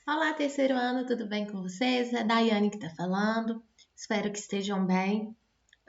Olá, terceiro ano, tudo bem com vocês? É a Daiane que está falando. Espero que estejam bem.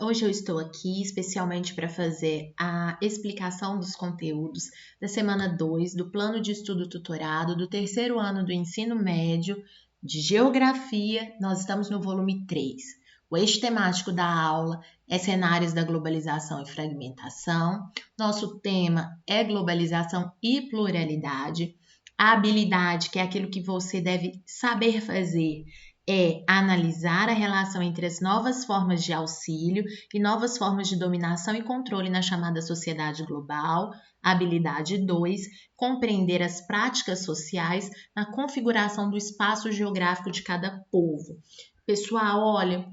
Hoje eu estou aqui especialmente para fazer a explicação dos conteúdos da semana 2 do Plano de Estudo Tutorado do terceiro ano do ensino médio de Geografia. Nós estamos no volume 3. O eixo temático da aula é cenários da globalização e fragmentação. Nosso tema é globalização e pluralidade. A habilidade, que é aquilo que você deve saber fazer, é analisar a relação entre as novas formas de auxílio e novas formas de dominação e controle na chamada sociedade global. Habilidade 2, compreender as práticas sociais na configuração do espaço geográfico de cada povo. Pessoal, olha,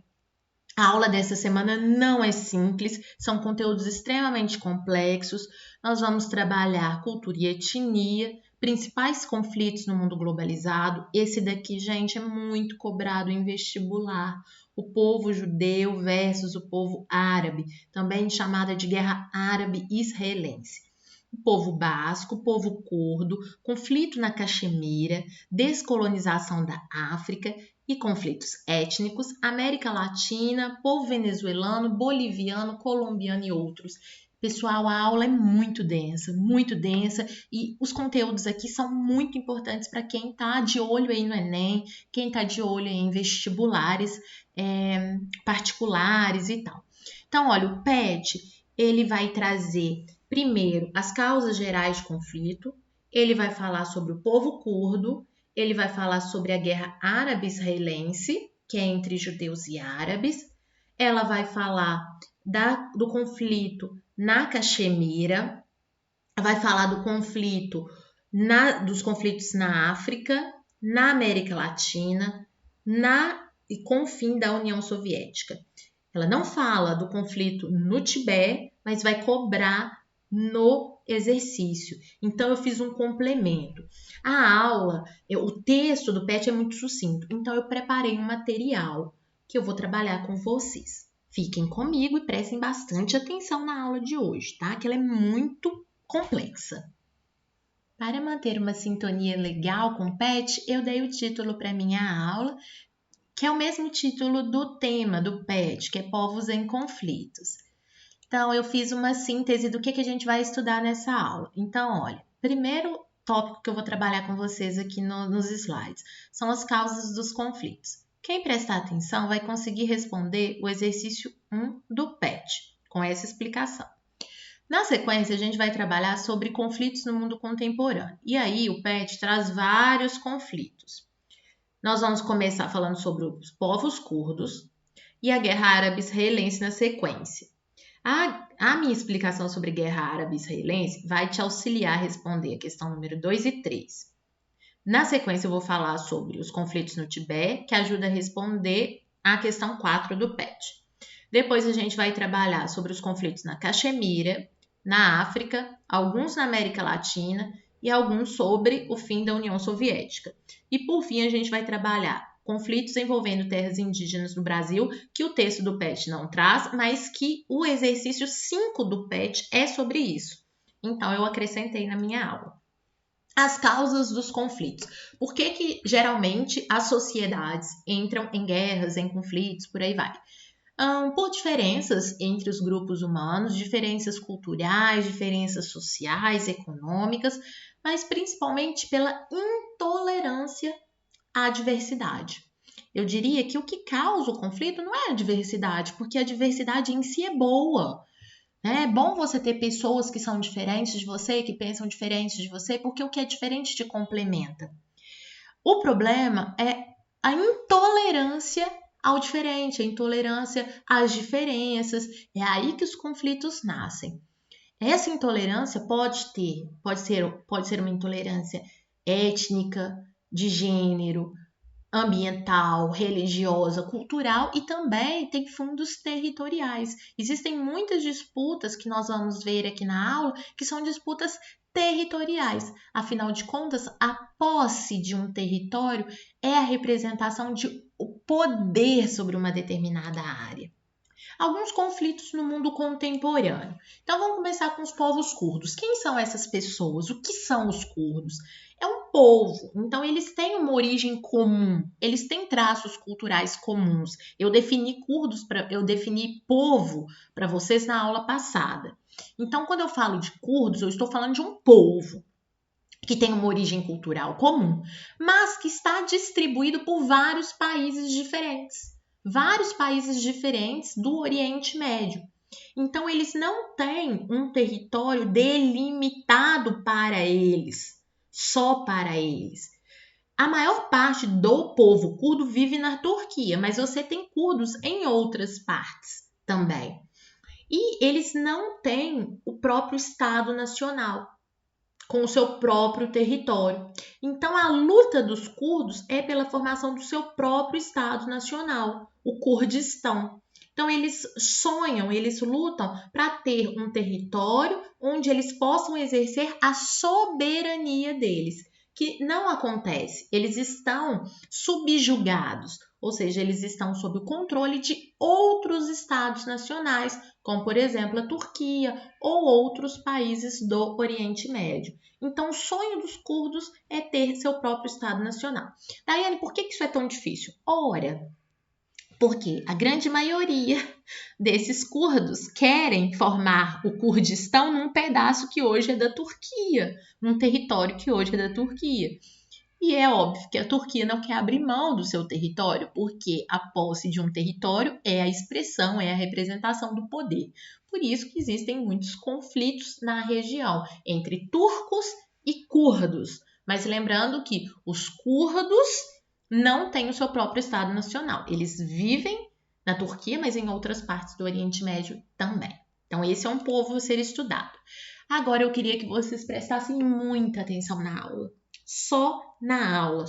a aula dessa semana não é simples, são conteúdos extremamente complexos. Nós vamos trabalhar cultura e etnia, principais conflitos no mundo globalizado. Esse daqui, gente, é muito cobrado em vestibular. O povo judeu versus o povo árabe, também chamada de guerra árabe-israelense. O povo basco, o povo curdo, conflito na Caxemira, descolonização da África e conflitos étnicos, América Latina, povo venezuelano, boliviano, colombiano e outros. Pessoal, a aula é muito densa e os conteúdos aqui são muito importantes para quem está de olho aí no Enem, quem está de olho aí em vestibulares particulares e tal. Então, olha, o PET, ele vai trazer primeiro as causas gerais de conflito, ele vai falar sobre o povo curdo, ele vai falar sobre a guerra árabe-israelense, que é entre judeus e árabes. Ela vai falar do conflito na Caxemira, vai falar do conflito dos conflitos na África, na América Latina, e com o fim da União Soviética. Ela não fala do conflito no Tibete, mas vai cobrar no exercício. Então, eu fiz um complemento. A aula, o texto do PET é muito sucinto, então eu preparei um material que eu vou trabalhar com vocês. Fiquem comigo e prestem bastante atenção na aula de hoje, tá? Que ela é muito complexa. Para manter uma sintonia legal com o PET, eu dei o título para minha aula, que é o mesmo título do tema do PET, que é Povos em Conflitos. Então, eu fiz uma síntese do que a gente vai estudar nessa aula. Então, olha, primeiro tópico que eu vou trabalhar com vocês aqui nos slides são as causas dos conflitos. Quem prestar atenção vai conseguir responder o exercício 1 do PET, com essa explicação. Na sequência, a gente vai trabalhar sobre conflitos no mundo contemporâneo. E aí, o PET traz vários conflitos. Nós vamos começar falando sobre os povos curdos e a guerra árabe-israelense na sequência. A minha explicação sobre guerra árabe-israelense vai te auxiliar a responder a questão número 2 e 3. Na sequência, eu vou falar sobre os conflitos no Tibete, que ajuda a responder a questão 4 do PET. Depois, a gente vai trabalhar sobre os conflitos na Caxemira, na África, alguns na América Latina e alguns sobre o fim da União Soviética. E, por fim, a gente vai trabalhar conflitos envolvendo terras indígenas no Brasil, que o texto do PET não traz, mas que o exercício 5 do PET é sobre isso. Então, eu acrescentei na minha aula. As causas dos conflitos. Por que geralmente as sociedades entram em guerras, em conflitos, por aí vai? Por diferenças entre os grupos humanos, diferenças culturais, diferenças sociais, econômicas, mas principalmente pela intolerância à diversidade. Eu diria que o que causa o conflito não é a diversidade, porque a diversidade em si é boa. Né? É bom você ter pessoas que são diferentes de você, que pensam diferentes de você, porque o que é diferente te complementa. O problema é a intolerância ao diferente, a intolerância às diferenças. É aí que os conflitos nascem. Essa intolerância pode ser uma intolerância étnica, de gênero, ambiental, religiosa, cultural e também tem fundos territoriais. Existem muitas disputas que nós vamos ver aqui na aula que são disputas territoriais. Afinal de contas, a posse de um território é a representação de o poder sobre uma determinada área. Alguns conflitos no mundo contemporâneo. Então vamos começar com os povos curdos. Quem são essas pessoas? O que são os curdos? É um povo. Então, eles têm uma origem comum, eles têm traços culturais comuns. Eu defini povo para vocês na aula passada. Então, quando eu falo de curdos, eu estou falando de um povo que tem uma origem cultural comum, mas que está distribuído por vários países diferentes. Vários países diferentes do Oriente Médio. Então, eles não têm um território delimitado para eles, só para eles. A maior parte do povo curdo vive na Turquia, mas você tem curdos em outras partes também. E eles não têm o próprio Estado Nacional, com o seu próprio território. Então, a luta dos curdos é pela formação do seu próprio Estado Nacional, o Kurdistão. Então, eles sonham, eles lutam para ter um território onde eles possam exercer a soberania deles, que não acontece. Eles estão subjugados, ou seja, eles estão sob o controle de outros estados nacionais, como, por exemplo, a Turquia ou outros países do Oriente Médio. Então, o sonho dos curdos é ter seu próprio Estado Nacional. Daiane, por que isso é tão difícil? Ora, porque a grande maioria desses curdos querem formar o Kurdistão num pedaço que hoje é da Turquia, num território que hoje é da Turquia. E é óbvio que a Turquia não quer abrir mão do seu território, porque a posse de um território é a expressão, é a representação do poder. Por isso que existem muitos conflitos na região entre turcos e curdos. Mas lembrando que os curdos não têm o seu próprio Estado Nacional. Eles vivem na Turquia, mas em outras partes do Oriente Médio também. Então, esse é um povo a ser estudado. Agora, eu queria que vocês prestassem muita atenção na aula. Só na aula.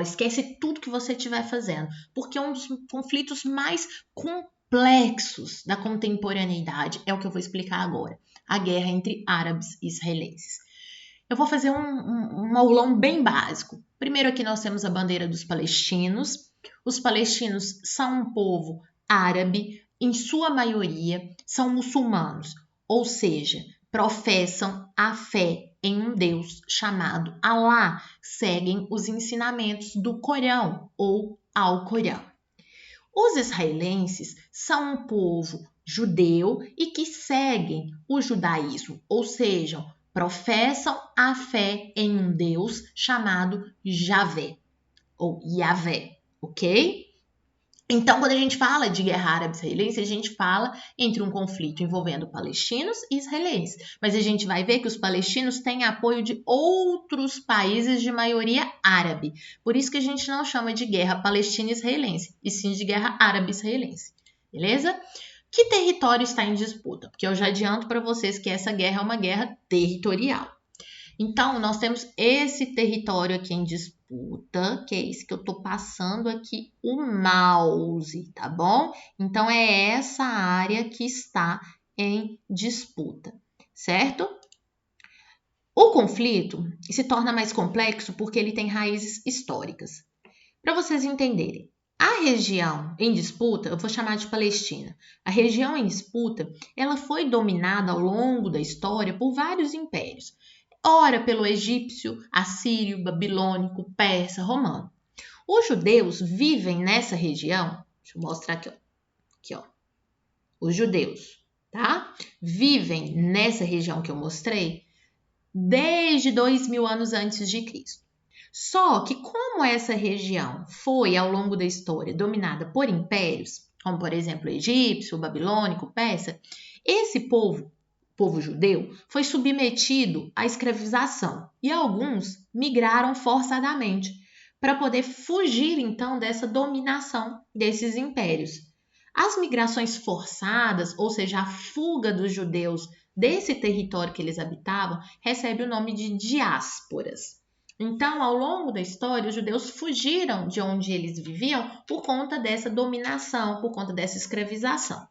Esquece tudo que você estiver fazendo, porque um dos conflitos mais complexos da contemporaneidade é o que eu vou explicar agora. A guerra entre árabes e israelenses. Eu vou fazer um aulão bem básico. Primeiro aqui nós temos a bandeira dos palestinos. Os palestinos são um povo árabe, em sua maioria são muçulmanos, ou seja, professam a fé em um Deus chamado Alá, seguem os ensinamentos do Corão ou Alcorão. Os israelenses são um povo judeu e que seguem o judaísmo, ou seja, professam a fé em um Deus chamado Javé ou Yahvé, ok? Então, quando a gente fala de guerra árabe-israelense, a gente fala entre um conflito envolvendo palestinos e israelenses. Mas a gente vai ver que os palestinos têm apoio de outros países de maioria árabe. Por isso que a gente não chama de guerra palestina-israelense, e sim de guerra árabe-israelense. Beleza? Que território está em disputa? Porque eu já adianto para vocês que essa guerra é uma guerra territorial. Então, nós temos esse território aqui em disputa, que é esse que eu estou passando aqui o mouse, tá bom? Então, é essa área que está em disputa, certo? O conflito se torna mais complexo porque ele tem raízes históricas. Para vocês entenderem, a região em disputa, eu vou chamar de Palestina. A região em disputa, ela foi dominada ao longo da história por vários impérios. Ora pelo egípcio, assírio, babilônico, persa, romano. Os judeus vivem nessa região, deixa eu mostrar aqui, ó. Os judeus, tá? Vivem nessa região que eu mostrei desde 2000 anos antes de Cristo. Só que como essa região foi, ao longo da história, dominada por impérios, como por exemplo o egípcio, o babilônico, o persa, esse povo judeu, foi submetido à escravização e alguns migraram forçadamente para poder fugir então dessa dominação desses impérios. As migrações forçadas, ou seja, a fuga dos judeus desse território que eles habitavam, recebe o nome de diásporas. Então, ao longo da história, os judeus fugiram de onde eles viviam por conta dessa dominação, por conta dessa escravização.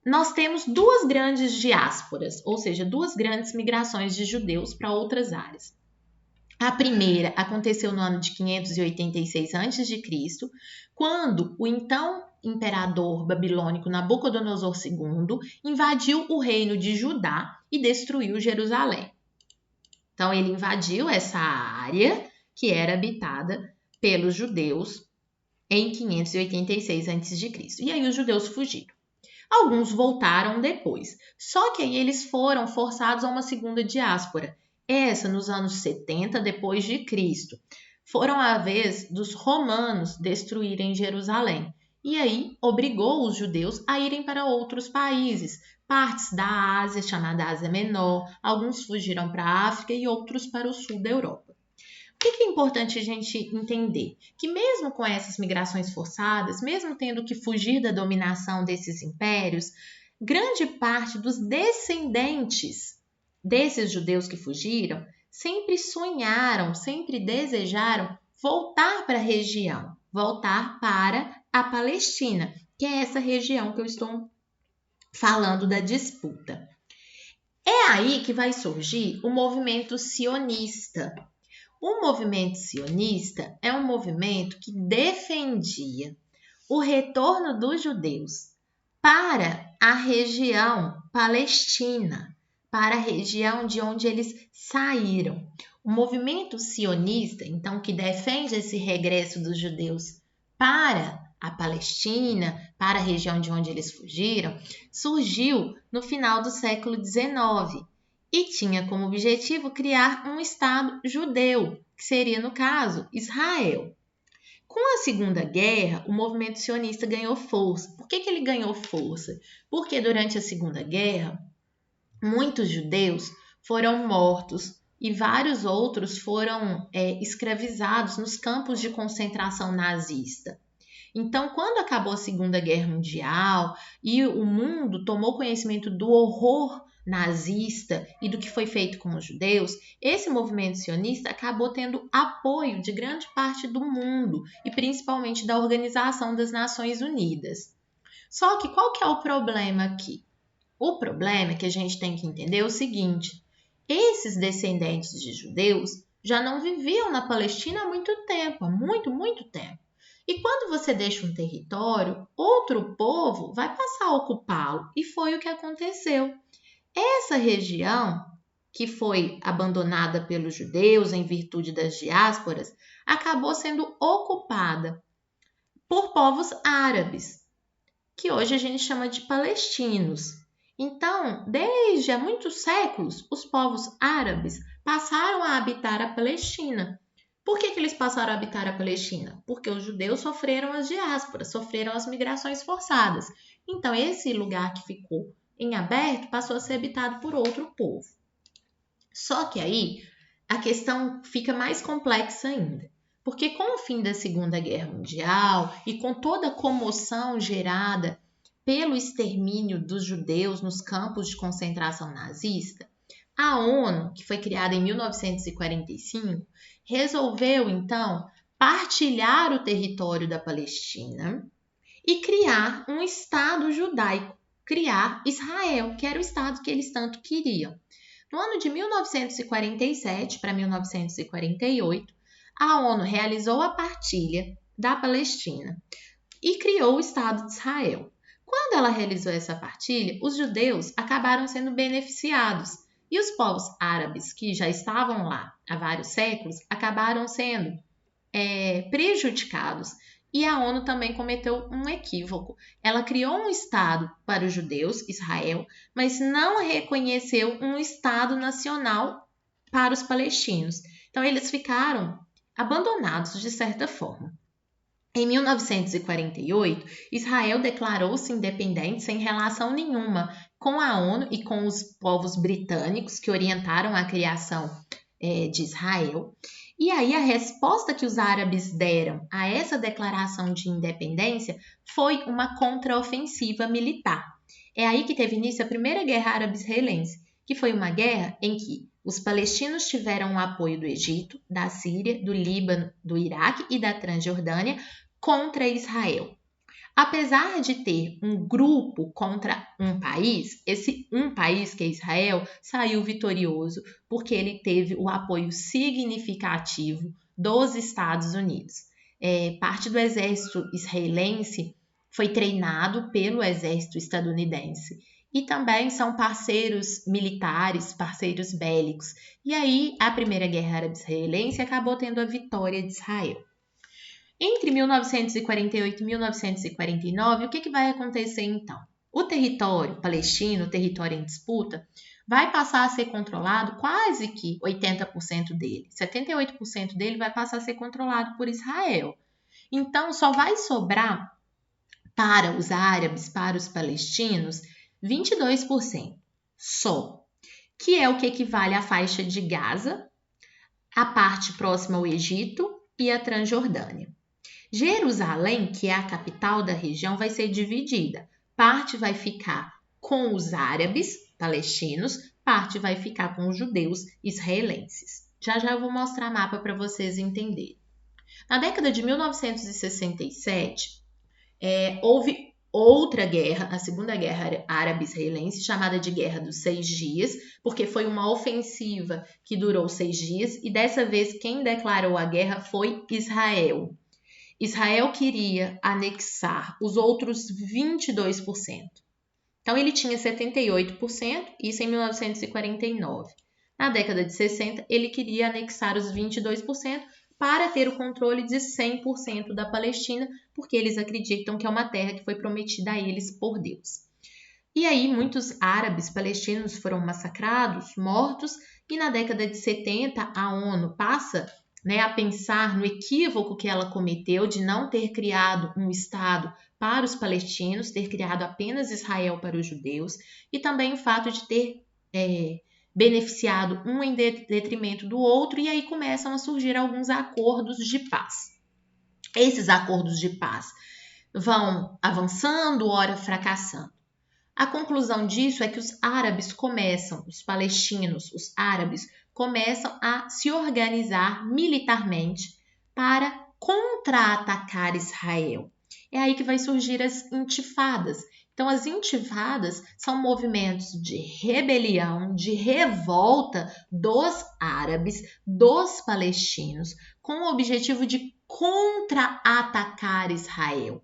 Nós temos duas grandes diásporas, ou seja, duas grandes migrações de judeus para outras áreas. A primeira aconteceu no ano de 586 a.C., quando o então imperador babilônico Nabucodonosor II invadiu o reino de Judá e destruiu Jerusalém. Então, ele invadiu essa área que era habitada pelos judeus em 586 a.C. E aí os judeus fugiram. Alguns voltaram depois, só que aí eles foram forçados a uma segunda diáspora, essa nos anos 70 depois de Cristo. Foram a vez dos romanos destruírem Jerusalém, e aí obrigou os judeus a irem para outros países, partes da Ásia, chamada Ásia Menor, alguns fugiram para a África e outros para o sul da Europa. O que é importante a gente entender? Que mesmo com essas migrações forçadas, mesmo tendo que fugir da dominação desses impérios, grande parte dos descendentes desses judeus que fugiram sempre sonharam, sempre desejaram voltar para a região, voltar para a Palestina, que é essa região que eu estou falando da disputa. É aí que vai surgir o movimento sionista. O movimento sionista é um movimento que defendia o retorno dos judeus para a região palestina, para a região de onde eles saíram. O movimento sionista, então, que defende esse regresso dos judeus para a Palestina, para a região de onde eles fugiram, surgiu no final do século XIX. E tinha como objetivo criar um Estado judeu, que seria, no caso, Israel. Com a Segunda Guerra, o movimento sionista ganhou força. Por que ele ganhou força? Porque durante a Segunda Guerra, muitos judeus foram mortos e vários outros foram escravizados nos campos de concentração nazista. Então, quando acabou a Segunda Guerra Mundial e o mundo tomou conhecimento do horror nazista e do que foi feito com os judeus, esse movimento sionista acabou tendo apoio de grande parte do mundo e principalmente da Organização das Nações Unidas. Só que qual que é o problema aqui? O problema é que a gente tem que entender o seguinte: esses descendentes de judeus já não viviam na Palestina há muito tempo, há muito tempo. E quando você deixa um território, outro povo vai passar a ocupá-lo. E foi o que aconteceu. Essa região, que foi abandonada pelos judeus em virtude das diásporas, acabou sendo ocupada por povos árabes, que hoje a gente chama de palestinos. Então, desde há muitos séculos, os povos árabes passaram a habitar a Palestina. Por que eles passaram a habitar a Palestina? Porque os judeus sofreram as diásporas, sofreram as migrações forçadas. Então, esse lugar que ficou em aberto passou a ser habitado por outro povo. Só que aí a questão fica mais complexa ainda. Porque com o fim da Segunda Guerra Mundial e com toda a comoção gerada pelo extermínio dos judeus nos campos de concentração nazista, a ONU, que foi criada em 1945, resolveu, então, partilhar o território da Palestina e criar um Estado judaico, criar Israel, que era o Estado que eles tanto queriam. No ano de 1947 para 1948, a ONU realizou a partilha da Palestina e criou o Estado de Israel. Quando ela realizou essa partilha, os judeus acabaram sendo beneficiados e os povos árabes que já estavam lá há vários séculos acabaram sendo prejudicados. E a ONU também cometeu um equívoco. Ela criou um Estado para os judeus, Israel, mas não reconheceu um Estado nacional para os palestinos. Então, eles ficaram abandonados de certa forma. Em 1948, Israel declarou-se independente sem relação nenhuma com a ONU e com os povos britânicos que orientaram a criação de Israel. E aí a resposta que os árabes deram a essa declaração de independência foi uma contraofensiva militar. É aí que teve início a Primeira Guerra Árabe-Israelense, que foi uma guerra em que os palestinos tiveram o apoio do Egito, da Síria, do Líbano, do Iraque e da Transjordânia contra Israel. Apesar de ter um grupo contra um país, esse um país, que é Israel, saiu vitorioso porque ele teve o apoio significativo dos Estados Unidos. Parte do exército israelense foi treinado pelo exército estadunidense e também são parceiros militares, parceiros bélicos. E aí, a Primeira Guerra Árabe-Israelense acabou tendo a vitória de Israel. Entre 1948 e 1949, o que vai acontecer então? O território palestino, o território em disputa, vai passar a ser controlado quase que 80% dele. 78% dele vai passar a ser controlado por Israel. Então, só vai sobrar para os árabes, para os palestinos, 22% só, que é o que equivale à faixa de Gaza, a parte próxima ao Egito e a Transjordânia. Jerusalém, que é a capital da região, vai ser dividida. Parte vai ficar com os árabes palestinos, parte vai ficar com os judeus israelenses. Já eu vou mostrar mapa para vocês entenderem. Na década de 1967, houve outra guerra, a Segunda Guerra Árabe-Israelense, chamada de Guerra dos 6 Dias, porque foi uma ofensiva que durou 6 dias, e dessa vez quem declarou a guerra foi Israel. Israel queria anexar os outros 22%. Então, ele tinha 78%, isso em 1949. Na década de 60, ele queria anexar os 22% para ter o controle de 100% da Palestina, porque eles acreditam que é uma terra que foi prometida a eles por Deus. E aí, muitos árabes palestinos foram massacrados, mortos, e na década de 70, a ONU passa a pensar no equívoco que ela cometeu de não ter criado um Estado para os palestinos, ter criado apenas Israel para os judeus, e também o fato de ter beneficiado um em detrimento do outro, e aí começam a surgir alguns acordos de paz. Esses acordos de paz vão avançando, ora fracassando. A conclusão disso é que os palestinos, os árabes, começam a se organizar militarmente para contra-atacar Israel. É aí que vai surgir as intifadas. Então, as intifadas são movimentos de rebelião, de revolta dos árabes, dos palestinos, com o objetivo de contra-atacar Israel,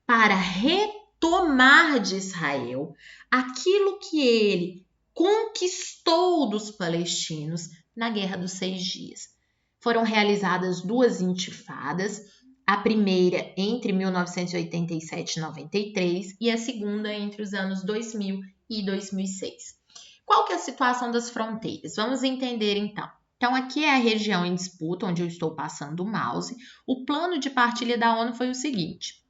para retomar de Israel aquilo que ele conquistou dos palestinos na Guerra dos 6 Dias. Foram realizadas 2 intifadas, a primeira entre 1987 e 93 e a segunda entre os anos 2000 e 2006. Qual que é a situação das fronteiras? Vamos entender então. Então, aqui é a região em disputa, onde eu estou passando o mouse. O plano de partilha da ONU foi o seguinte: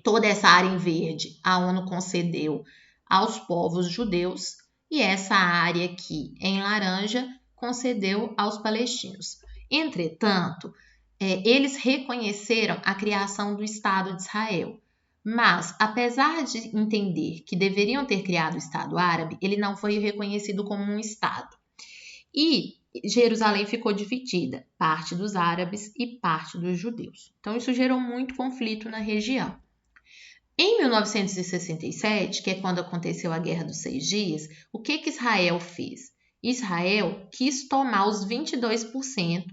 toda essa área em verde a ONU concedeu aos povos judeus, e essa área aqui em laranja concedeu aos palestinos. Entretanto, eles reconheceram a criação do Estado de Israel, mas apesar de entender que deveriam ter criado o Estado árabe, ele não foi reconhecido como um Estado. E Jerusalém ficou dividida, parte dos árabes e parte dos judeus. Então isso gerou muito conflito na região. Em 1967, que é quando aconteceu a Guerra dos 6 Dias, o que Israel fez? Israel quis tomar os 22%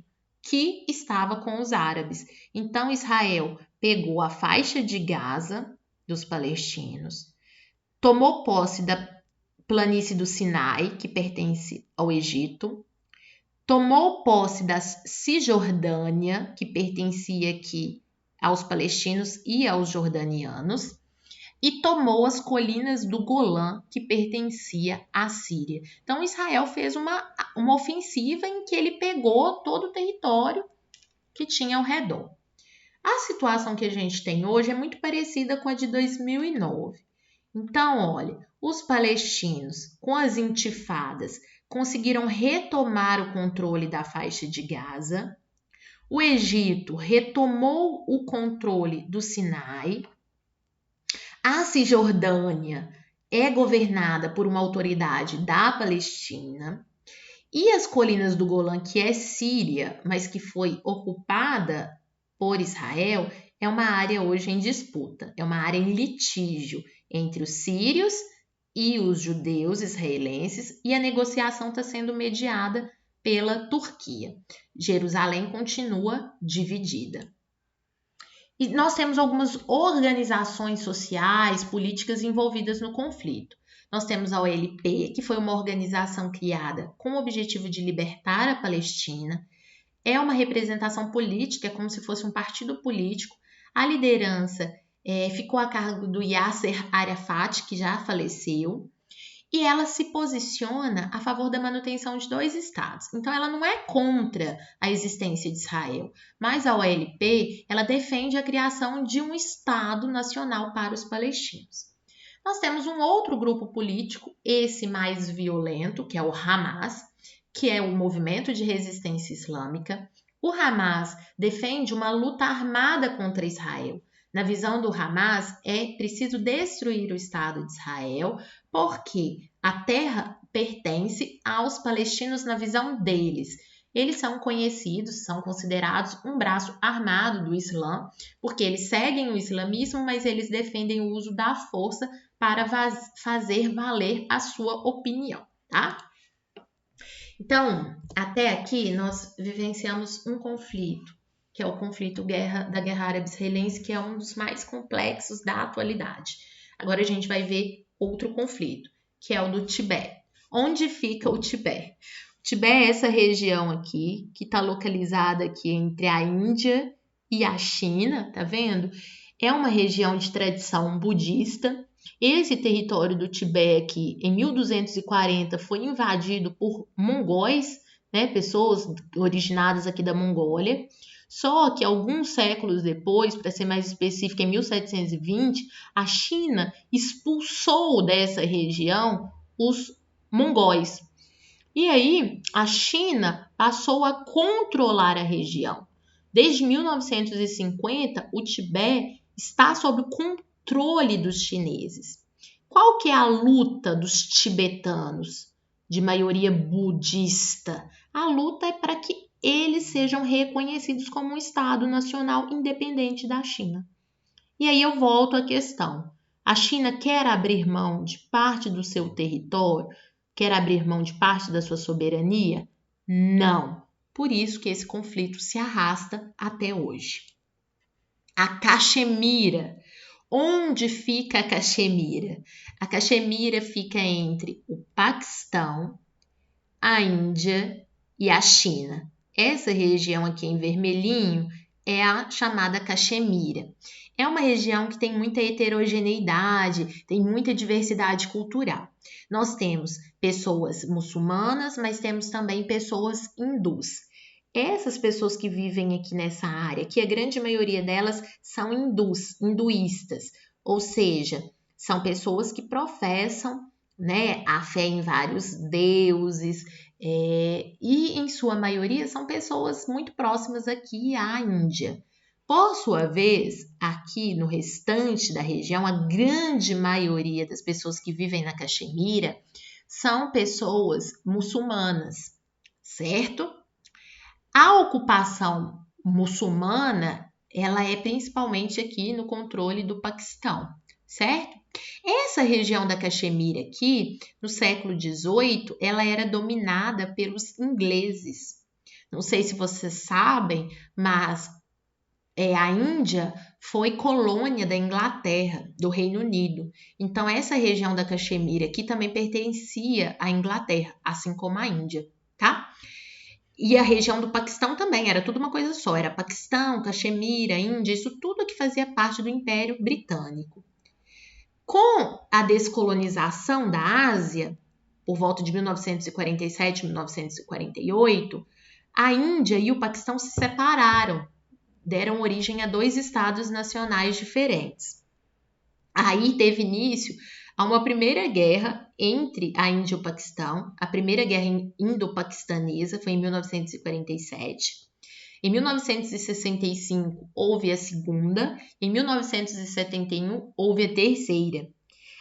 que estava com os árabes. Então, Israel pegou a faixa de Gaza dos palestinos, tomou posse da planície do Sinai, que pertence ao Egito, tomou posse da Cisjordânia, que pertencia aqui aos palestinos e aos jordanianos, e tomou as colinas do Golã, que pertencia à Síria. Então, Israel fez uma ofensiva em que ele pegou todo o território que tinha ao redor. A situação que a gente tem hoje é muito parecida com a de 2009. Então, olha, os palestinos, com as intifadas, conseguiram retomar o controle da faixa de Gaza. O Egito retomou o controle do Sinai. A Cisjordânia é governada por uma autoridade da Palestina. E as colinas do Golã, que é Síria, mas que foi ocupada por Israel, é uma área hoje em disputa. É uma área em litígio entre os sírios e os judeus israelenses, e a negociação está sendo mediada pela Turquia. Jerusalém continua dividida. E nós temos algumas organizações sociais, políticas envolvidas no conflito. Nós temos a OLP, que foi uma organização criada com o objetivo de libertar a Palestina. É uma representação política, é como se fosse um partido político. A liderança ficou a cargo do Yasser Arafat, que já faleceu. E ela se posiciona a favor da manutenção de 2 estados. Então, ela não é contra a existência de Israel, mas a OLP, ela defende a criação de um estado nacional para os palestinos. Nós temos um outro grupo político, esse mais violento, que é o Hamas, que é o movimento de resistência islâmica. O Hamas defende uma luta armada contra Israel. Na visão do Hamas, é preciso destruir o Estado de Israel, porque a terra pertence aos palestinos na visão deles. Eles são conhecidos, são considerados um braço armado do Islã, porque eles seguem o islamismo, mas eles defendem o uso da força para fazer valer a sua opinião, tá? Então, até aqui nós vivenciamos um conflito, que é o conflito da Guerra Árabe-Israelense, que é um dos mais complexos da atualidade. Agora a gente vai ver outro conflito, que é o do Tibete. Onde fica o Tibete? O Tibete é essa região aqui, que está localizada aqui entre a Índia e a China, tá vendo? É uma região de tradição budista. Esse território do Tibete aqui, em 1240, foi invadido por mongóis, né, pessoas originadas aqui da Mongólia. Só que alguns séculos depois, para ser mais específico, em 1720, a China expulsou dessa região os mongóis. E aí, a China passou a controlar a região. Desde 1950, o Tibete está sob o controle dos chineses. Qual que é a luta dos tibetanos, de maioria budista? A luta é para que eles sejam reconhecidos como um Estado nacional independente da China. E aí eu volto à questão. A China quer abrir mão de parte do seu território? Quer abrir mão de parte da sua soberania? Não. Por isso que esse conflito se arrasta até hoje. A Caxemira. Onde fica a Caxemira? A Caxemira fica entre o Paquistão, a Índia e a China. Essa região aqui em vermelhinho é a chamada Caxemira. É uma região que tem muita heterogeneidade, tem muita diversidade cultural. Nós temos pessoas muçulmanas, mas temos também pessoas hindus. Essas pessoas que vivem aqui nessa área, que a grande maioria delas são hinduístas, ou seja, são pessoas que professam, né, a fé em vários deuses, e em sua maioria são pessoas muito próximas aqui à Índia. Por sua vez, aqui no restante da região, a grande maioria das pessoas que vivem na Caxemira são pessoas muçulmanas, certo? A ocupação muçulmana, ela é principalmente aqui no controle do Paquistão, certo? Essa região da Caxemira aqui, no século XVIII, ela era dominada pelos ingleses. Não sei se vocês sabem, mas a Índia foi colônia da Inglaterra, do Reino Unido. Então, essa região da Caxemira aqui também pertencia à Inglaterra, assim como a Índia, tá? E a região do Paquistão também, era tudo uma coisa só. Era Paquistão, Caxemira, Índia, isso tudo que fazia parte do Império Britânico. Com a descolonização da Ásia, por volta de 1947, 1948, a Índia e o Paquistão se separaram, deram origem a 2 estados nacionais diferentes. Aí teve início a uma primeira guerra entre a Índia e o Paquistão. A primeira guerra indo-paquistanesa foi em 1947. Em 1965 houve a segunda, em 1971 houve a terceira.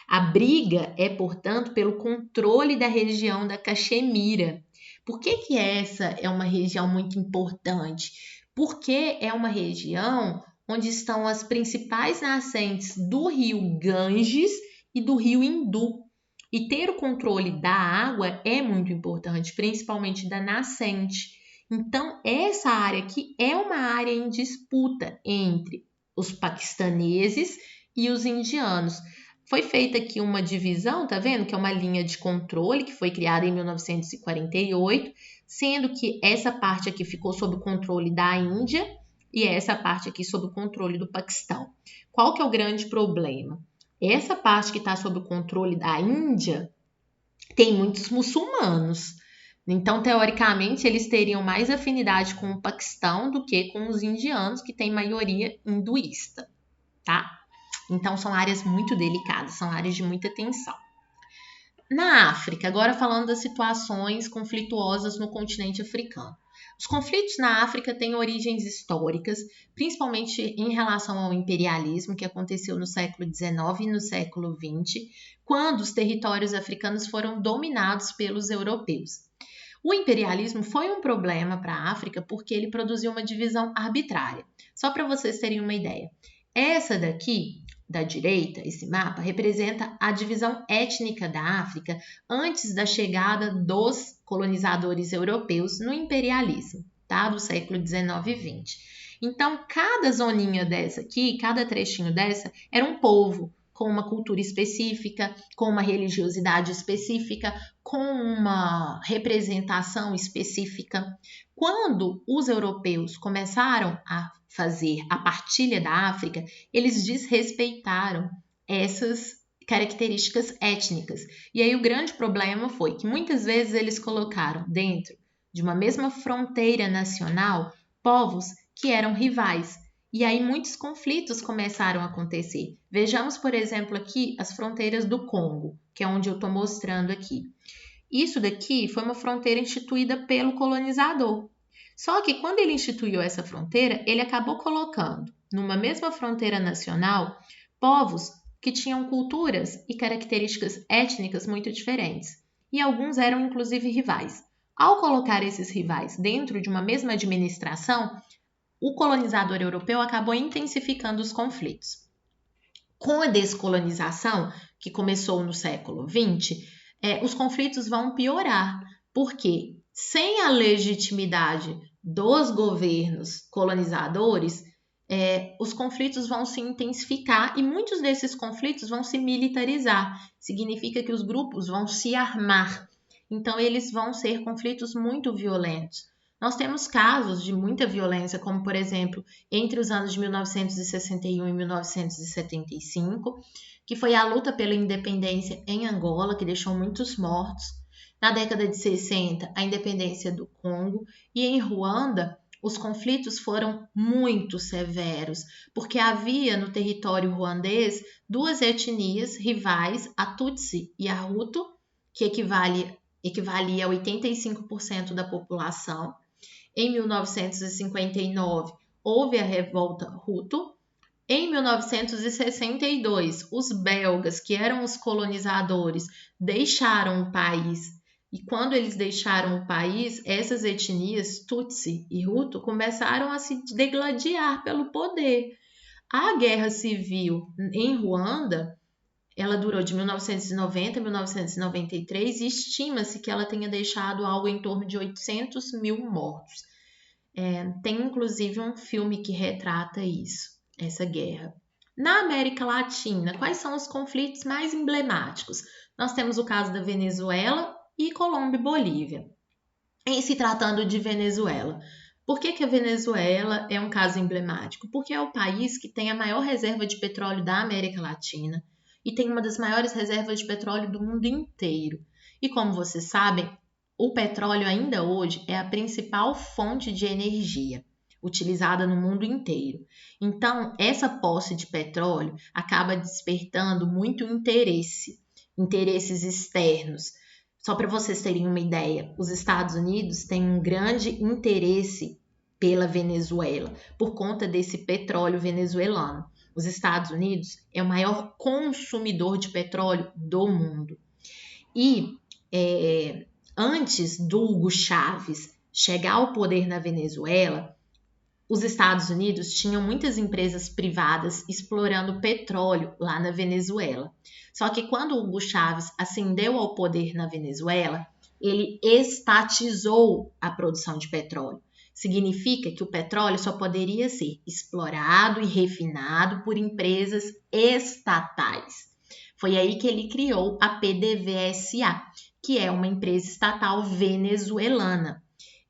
A briga é, portanto, pelo controle da região da Caxemira. Por que essa é uma região muito importante? Porque é uma região onde estão as principais nascentes do rio Ganges e do rio Hindu. E ter o controle da água é muito importante, principalmente da nascente. Então, essa área aqui é uma área em disputa entre os paquistaneses e os indianos. Foi feita aqui uma divisão, tá vendo? Que é uma linha de controle que foi criada em 1948, sendo que essa parte aqui ficou sob o controle da Índia e essa parte aqui sob o controle do Paquistão. Qual que é o grande problema? Essa parte que está sob o controle da Índia tem muitos muçulmanos. Então, teoricamente, eles teriam mais afinidade com o Paquistão do que com os indianos, que têm maioria hinduísta, tá? Então, são áreas muito delicadas, são áreas de muita tensão. Na África, agora falando das situações conflituosas no continente africano. Os conflitos na África têm origens históricas, principalmente em relação ao imperialismo que aconteceu no século XIX e no século XX, quando os territórios africanos foram dominados pelos europeus. O imperialismo foi um problema para a África porque ele produziu uma divisão arbitrária. Só para vocês terem uma ideia. Essa daqui, da direita, esse mapa, representa a divisão étnica da África antes da chegada dos colonizadores europeus no imperialismo, tá? Do século XIX e XX. Então, cada zoninha dessa aqui, cada trechinho dessa, era um povo com uma cultura específica, com uma religiosidade específica, com uma representação específica. Quando os europeus começaram a fazer a partilha da África, eles desrespeitaram essas características étnicas. E aí o grande problema foi que muitas vezes eles colocaram dentro de uma mesma fronteira nacional povos que eram rivais. E aí muitos conflitos começaram a acontecer. Vejamos, por exemplo, aqui as fronteiras do Congo, que é onde eu estou mostrando aqui. Isso daqui foi uma fronteira instituída pelo colonizador. Só que quando ele instituiu essa fronteira, ele acabou colocando numa mesma fronteira nacional povos que tinham culturas e características étnicas muito diferentes. E alguns eram inclusive rivais. Ao colocar esses rivais dentro de uma mesma administração, o colonizador europeu acabou intensificando os conflitos. Com a descolonização, que começou no século XX, os conflitos vão piorar, porque sem a legitimidade dos governos colonizadores, os conflitos vão se intensificar e muitos desses conflitos vão se militarizar. Significa que os grupos vão se armar. Então, eles vão ser conflitos muito violentos. Nós temos casos de muita violência, como, por exemplo, entre os anos de 1961 e 1975, que foi a luta pela independência em Angola, que deixou muitos mortos. Na década de 60, a independência do Congo. E em Ruanda, os conflitos foram muito severos, porque havia no território ruandês duas etnias rivais, a Tutsi e a Hutu, que equivalia a 85% da população. Em 1959, houve a revolta Hutu. Em 1962, os belgas, que eram os colonizadores, deixaram o país. E quando eles deixaram o país, essas etnias, Tutsi e Hutu, começaram a se degladiar pelo poder. A guerra civil em Ruanda, ela durou de 1990 a 1993 e estima-se que ela tenha deixado algo em torno de 800 mil mortos. Tem inclusive um filme que retrata isso, essa guerra. Na América Latina, quais são os conflitos mais emblemáticos? Nós temos o caso da Venezuela e Colômbia e Bolívia. Em se tratando de Venezuela, por que a Venezuela é um caso emblemático? Porque é o país que tem a maior reserva de petróleo da América Latina e tem uma das maiores reservas de petróleo do mundo inteiro. E como vocês sabem, o petróleo ainda hoje é a principal fonte de energia utilizada no mundo inteiro. Então, essa posse de petróleo acaba despertando muito interesses externos. Só para vocês terem uma ideia, os Estados Unidos têm um grande interesse pela Venezuela por conta desse petróleo venezuelano. Os Estados Unidos é o maior consumidor de petróleo do mundo. E antes do Hugo Chávez chegar ao poder na Venezuela, os Estados Unidos tinham muitas empresas privadas explorando petróleo lá na Venezuela. Só que quando o Hugo Chávez ascendeu ao poder na Venezuela, ele estatizou a produção de petróleo. Significa que o petróleo só poderia ser explorado e refinado por empresas estatais. Foi aí que ele criou a PDVSA, que é uma empresa estatal venezuelana.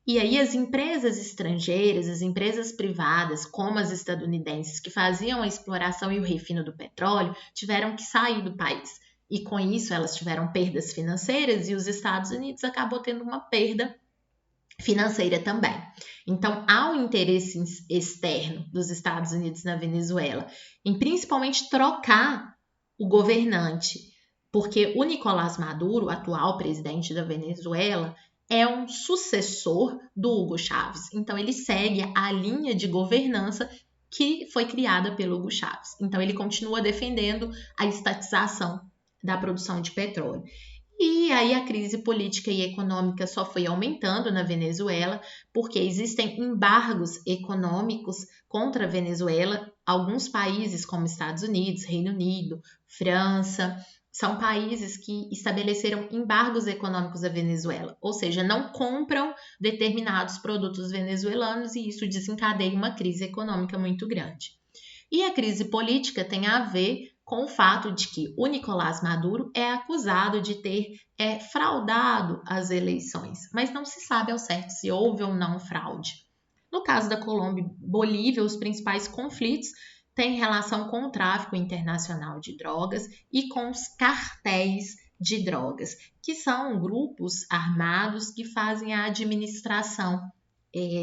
E aí as empresas estrangeiras, as empresas privadas, como as estadunidenses, que faziam a exploração e o refino do petróleo, tiveram que sair do país. E com isso elas tiveram perdas financeiras e os Estados Unidos acabou tendo uma perda financeira também. Então, há um interesse externo dos Estados Unidos na Venezuela em principalmente trocar o governante, porque o Nicolás Maduro, atual presidente da Venezuela, é um sucessor do Hugo Chávez. Então, ele segue a linha de governança que foi criada pelo Hugo Chávez. Então, ele continua defendendo a estatização da produção de petróleo. E aí a crise política e econômica só foi aumentando na Venezuela, porque existem embargos econômicos contra a Venezuela. Alguns países, como Estados Unidos, Reino Unido, França, são países que estabeleceram embargos econômicos à Venezuela, ou seja, não compram determinados produtos venezuelanos e isso desencadeia uma crise econômica muito grande. E a crise política tem a ver com o fato de que o Nicolás Maduro é acusado de ter fraudado as eleições, mas não se sabe ao certo se houve ou não fraude. No caso da Colômbia e Bolívia, os principais conflitos têm relação com o tráfico internacional de drogas e com os cartéis de drogas, que são grupos armados que fazem a administração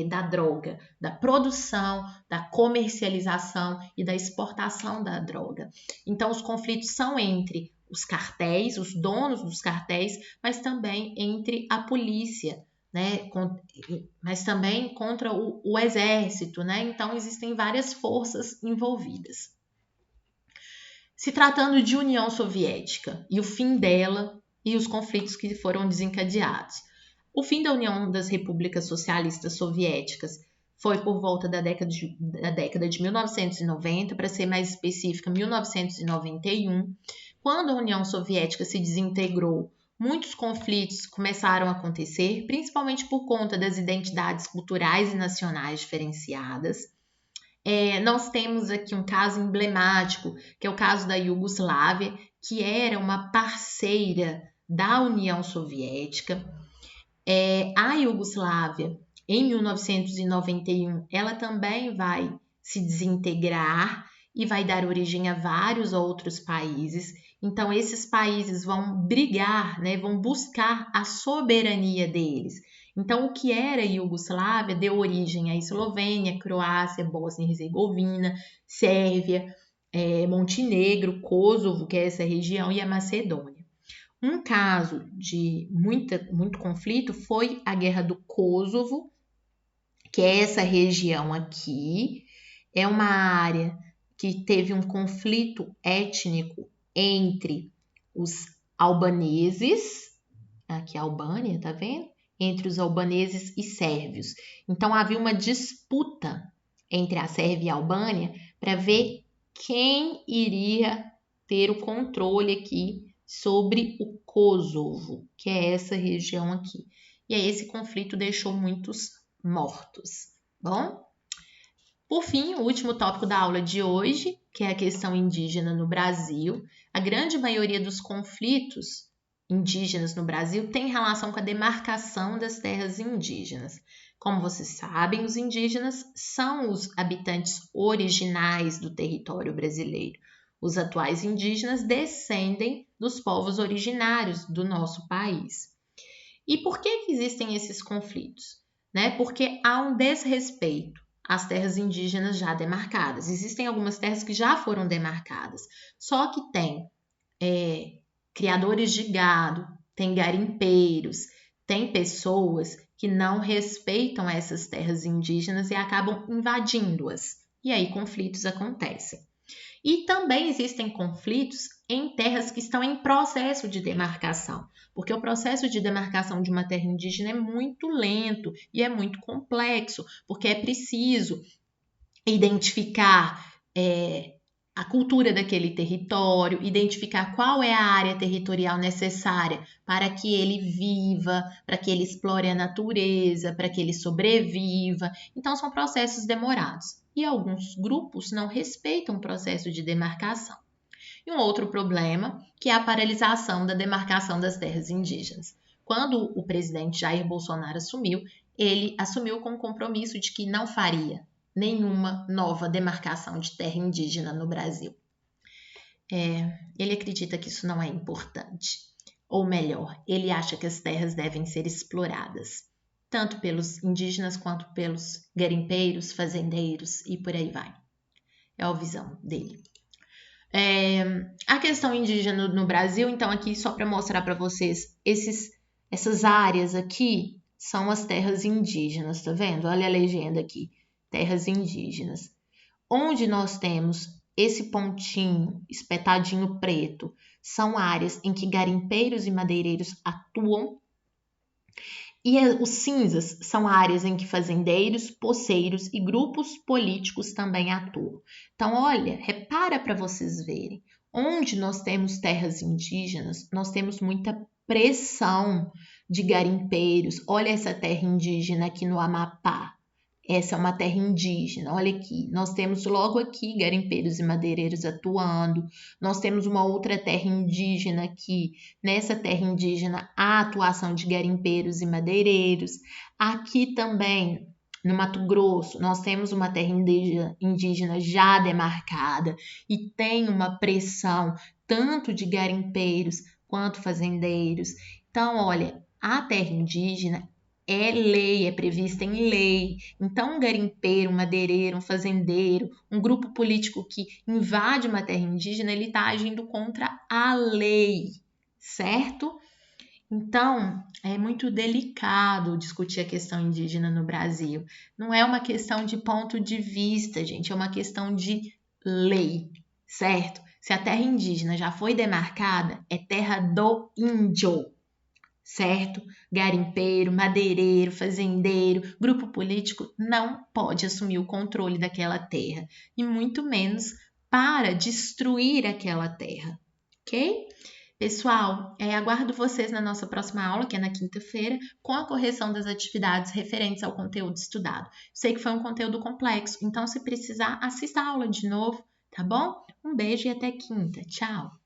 da droga, da produção, da comercialização e da exportação da droga. Então, os conflitos são entre os cartéis, os donos dos cartéis, mas também entre a polícia, né? Mas também contra o exército, né? Então, existem várias forças envolvidas. Se tratando de União Soviética e o fim dela e os conflitos que foram desencadeados. O fim da União das Repúblicas Socialistas Soviéticas foi por volta da década de 1990, para ser mais específica, 1991. Quando a União Soviética se desintegrou, muitos conflitos começaram a acontecer, principalmente por conta das identidades culturais e nacionais diferenciadas. Nós temos aqui um caso emblemático, que é o caso da Iugoslávia, que era uma parceira da União Soviética. A Iugoslávia, em 1991, ela também vai se desintegrar e vai dar origem a vários outros países. Então, esses países vão brigar, né, vão buscar a soberania deles. Então, o que era a Iugoslávia deu origem à Eslovênia, Croácia, Bósnia e Herzegovina, Sérvia, Montenegro, Kosovo, que é essa região, e a Macedônia. Um caso de muito conflito foi a Guerra do Kosovo, que é essa região aqui. É uma área que teve um conflito étnico entre os albaneses, aqui a Albânia, tá vendo? Entre os albaneses e sérvios. Então havia uma disputa entre a Sérvia e a Albânia para ver quem iria ter o controle aqui sobre o Kosovo, que é essa região aqui. E aí esse conflito deixou muitos mortos. Bom, por fim, o último tópico da aula de hoje, que é a questão indígena no Brasil. A grande maioria dos conflitos indígenas no Brasil tem relação com a demarcação das terras indígenas. Como vocês sabem, os indígenas são os habitantes originais do território brasileiro. Os atuais indígenas descendem dos povos originários do nosso país. E por que existem esses conflitos? Porque há um desrespeito às terras indígenas já demarcadas. Existem algumas terras que já foram demarcadas, só que tem criadores de gado, tem garimpeiros, tem pessoas que não respeitam essas terras indígenas e acabam invadindo-as. E aí conflitos acontecem. E também existem conflitos em terras que estão em processo de demarcação, porque o processo de demarcação de uma terra indígena é muito lento e é muito complexo, porque é preciso identificar a cultura daquele território, identificar qual é a área territorial necessária para que ele viva, para que ele explore a natureza, para que ele sobreviva. Então, são processos demorados. E alguns grupos não respeitam o processo de demarcação. E um outro problema, que é a paralisação da demarcação das terras indígenas. Quando o presidente Jair Bolsonaro assumiu, ele assumiu com o compromisso de que não faria nenhuma nova demarcação de terra indígena no Brasil. Ele acredita que isso não é importante. Ou melhor, ele acha que as terras devem ser exploradas, tanto pelos indígenas quanto pelos garimpeiros, fazendeiros e por aí vai. É a visão dele. A questão indígena no Brasil, então aqui só para mostrar para vocês, essas áreas aqui são as terras indígenas, tá vendo? Olha a legenda aqui, terras indígenas. Onde nós temos esse pontinho, espetadinho preto, são áreas em que garimpeiros e madeireiros atuam. E os cinzas são áreas em que fazendeiros, poceiros e grupos políticos também atuam. Então, olha, repara para vocês verem. Onde nós temos terras indígenas, nós temos muita pressão de garimpeiros. Olha essa terra indígena aqui no Amapá. Essa é uma terra indígena, olha aqui, nós temos logo aqui garimpeiros e madeireiros atuando, nós temos uma outra terra indígena aqui, nessa terra indígena há atuação de garimpeiros e madeireiros, aqui também no Mato Grosso nós temos uma terra indígena já demarcada e tem uma pressão tanto de garimpeiros quanto fazendeiros, então olha, a terra indígena é lei, é prevista em lei. Então, um garimpeiro, um madeireiro, um fazendeiro, um grupo político que invade uma terra indígena, ele está agindo contra a lei, certo? Então, é muito delicado discutir a questão indígena no Brasil. Não é uma questão de ponto de vista, gente, é uma questão de lei, certo? Se a terra indígena já foi demarcada, é terra do índio. Certo? Garimpeiro, madeireiro, fazendeiro, grupo político não pode assumir o controle daquela terra e muito menos para destruir aquela terra, ok? Pessoal, aguardo vocês na nossa próxima aula, que é na quinta-feira, com a correção das atividades referentes ao conteúdo estudado. Sei que foi um conteúdo complexo, então se precisar, assista a aula de novo, tá bom? Um beijo e até quinta. Tchau!